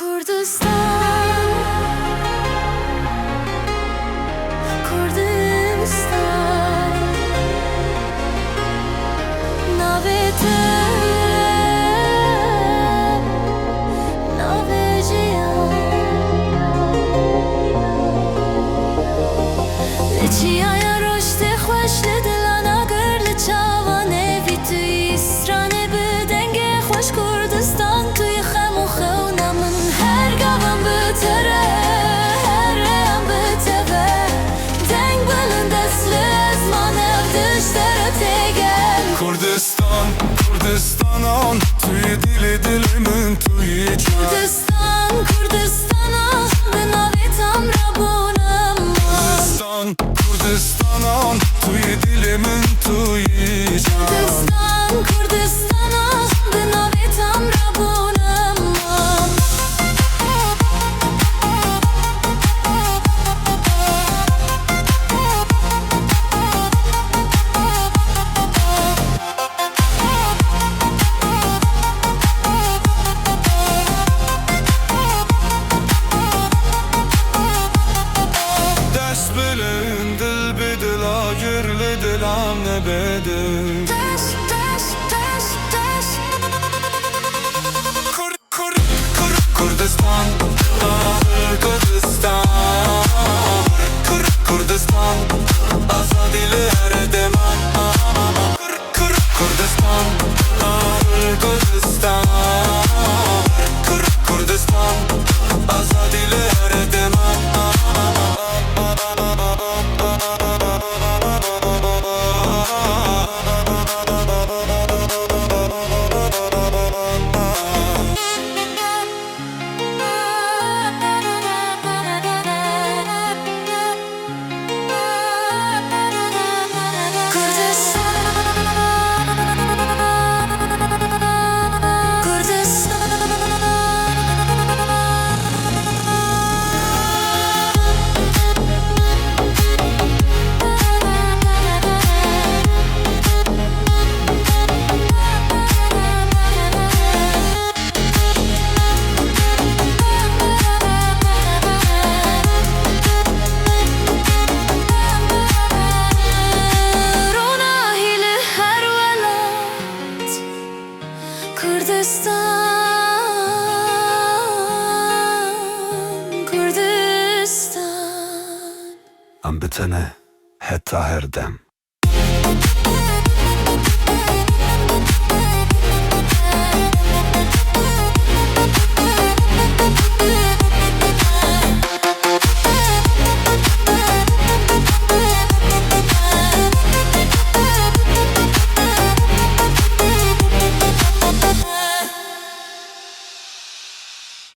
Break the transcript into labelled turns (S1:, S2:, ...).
S1: Kurdistan, Kurdistan, navete, naveciyan, لچیای رشد خوش لدلان اگر لچاوانه وی توی اسرانه بدنگ خوش کردستان توی خم و خونمن هر گوام بتره هر ریم بتبه دنگ بلند اصل ازمان evdش dere tegen
S2: Kurdistan, Kurdistan'ın tüy dilimin tüy
S1: Kurdistan, Kurdistan'a ben avitam rabunam
S2: Kurdistan, Kurdistan'ın tüy dilimin tüy
S1: Kurdistan, Kurdistan'a ben avitam rabunam
S2: Ders bilin dil bidil agir lidil amne bedil
S1: Taş, taş, taş, taş
S2: Kurdistan, Kurdistan Kurdistan azadili her deman Kurdistan, Kurdistan Kurdistan azadili her deman
S1: Kurdistan, Kurdistan
S2: Am bitene heta her dem